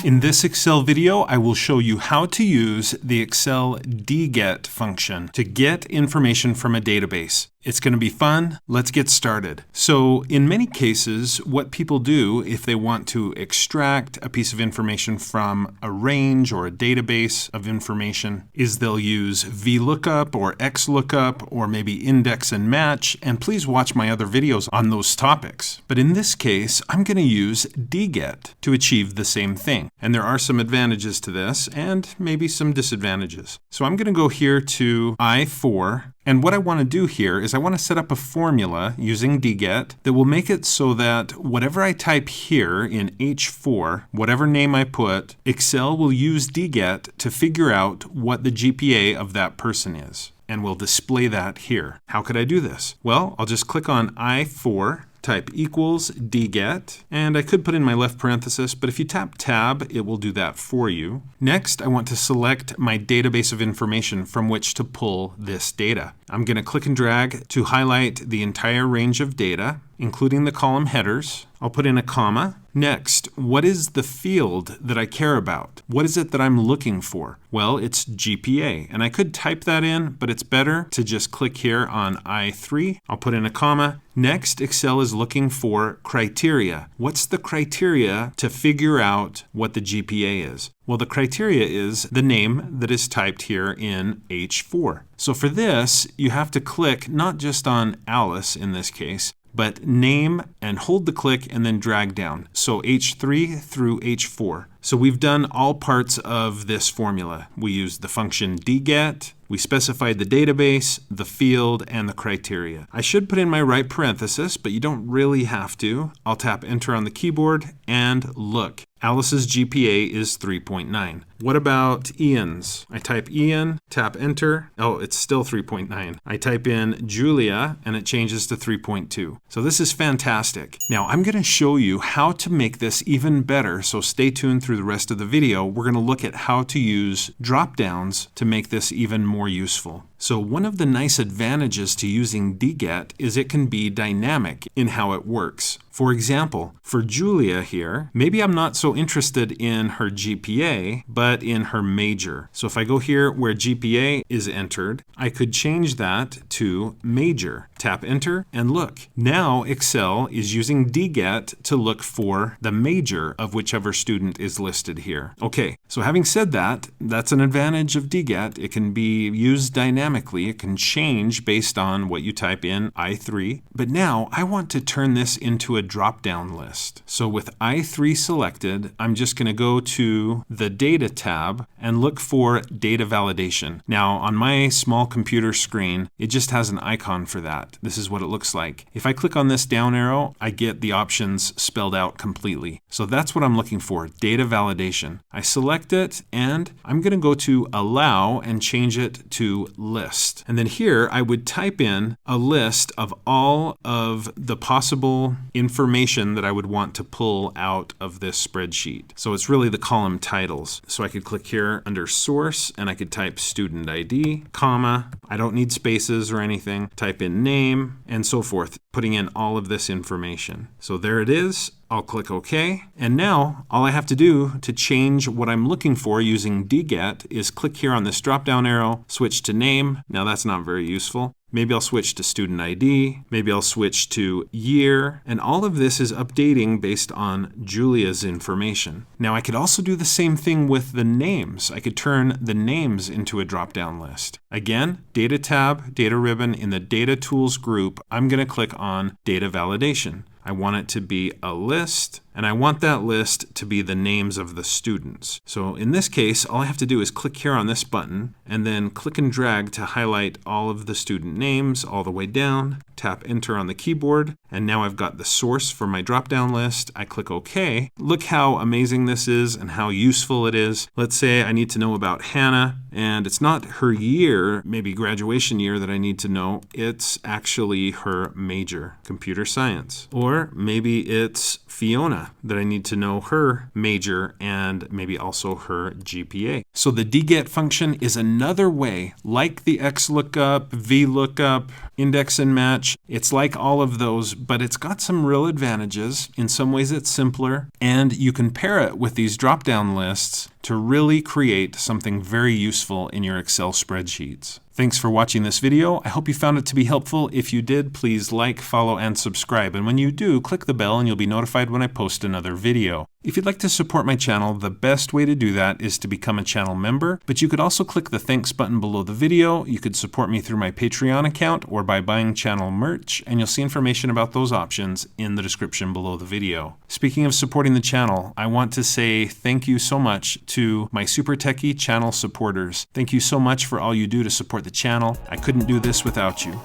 In this Excel video, I will show you how to use the Excel DGET function to get information from a database. It's going to be fun. Let's get started. So in many cases, what people do if they want to extract a piece of information from a range or a database of information is they'll use VLOOKUP or XLOOKUP or maybe index and match. And please watch my other videos on those topics. But in this case, I'm going to use DGET to achieve the same thing. And there are some advantages to this and maybe some disadvantages. So I'm going to go here to I4. And what I want to do here is I want to set up a formula using DGET that will make it so that whatever I type here in H4, whatever name I put, Excel will use DGET to figure out what the GPA of that person is. And we'll display that here. How could I do this? Well, I'll just click on I4. Type equals DGET, and I could put in my left parenthesis, but if you tap tab, it will do that for you. Next, I want to select my database of information from which to pull this data. I'm going to click and drag to highlight the entire range of data, including the column headers. I'll put in a comma. Next, what is the field that I care about? What is it that I'm looking for? Well, it's GPA, and I could type that in, but it's better to just click here on I3. I'll put in a comma. Next, Excel is looking for criteria. What's the criteria to figure out what the GPA is? Well, the criteria is the name that is typed here in H4. So for this, you have to click not just on Alice in this case, but name and hold the click and then drag down. So H3 through H4. So we've done all parts of this formula. We used the function DGET, we specified the database, the field, and the criteria. I should put in my right parenthesis, but you don't really have to. I'll tap enter on the keyboard and look. Alice's GPA is 3.9. What about Ian's? I type Ian, tap enter. Oh, it's still 3.9. I type in Julia and it changes to 3.2. So this is fantastic. Now I'm going to show you how to make this even better. So stay tuned through the rest of the video. We're going to look at how to use drop downs to make this even more useful. So one of the nice advantages to using DGET is it can be dynamic in how it works. For example, for Julia here, maybe I'm not so interested in her GPA, but in her major. So if I go here where GPA is entered, I could change that to major. Tap enter and look. Now Excel is using DGET to look for the major of whichever student is listed here. Okay, so having said that, that's an advantage of DGET. It can be used dynamically. It can change based on what you type in I3. But now I want to turn this into a drop-down list. So with I3 selected, I'm just going to go to the Data tab and look for Data Validation. Now on my small computer screen, it just has an icon for that. This is what it looks like. If I click on this down arrow, I get the options spelled out completely. So that's what I'm looking for, Data Validation. I select it and I'm going to go to Allow and change it to List. And then here I would type in a list of all of the possible information that I would want to pull out of this spreadsheet. So it's really the column titles. So I could click here under Source and I could type Student ID, comma, I don't need spaces or anything, type in name and so forth, putting in all of this information. So there it is. I'll click OK. And now all I have to do to change what I'm looking for using DGET is click here on this drop-down arrow, switch to name. Now that's not very useful. Maybe I'll switch to student ID. Maybe I'll switch to year. And all of this is updating based on Julia's information. Now I could also do the same thing with the names. I could turn the names into a drop-down list. Again, Data tab, Data ribbon. In the Data Tools group, I'm going to click on Data Validation. I want it to be a list, and I want that list to be the names of the students. So in this case, all I have to do is click here on this button, and then click and drag to highlight all of the student names all the way down, tap enter on the keyboard, and now I've got the source for my drop-down list. I click OK. Look how amazing this is and how useful it is. Let's say I need to know about Hannah, and it's not her year, maybe graduation year, that I need to know. It's actually her major, computer science. Or maybe it's Fiona that I need to know her major and maybe also her GPA. So the DGET function is another way, like the XLOOKUP, VLOOKUP, index and match. It's like all of those, but it's got some real advantages. In some ways it's simpler, and you can pair it with these drop-down lists to really create something very useful in your Excel spreadsheets. Thanks for watching this video. I hope you found it to be helpful. If you did, please like, follow, and subscribe. And when you do, click the bell and you'll be notified when I post another video. If you'd like to support my channel, the best way to do that is to become a channel member, but you could also click the thanks button below the video. You could support me through my Patreon account or by buying channel merch, and you'll see information about those options in the description below the video. Speaking of supporting the channel, I want to say thank you so much to my Super Techie channel supporters. Thank you so much for all you do to support the channel. I couldn't do this without you.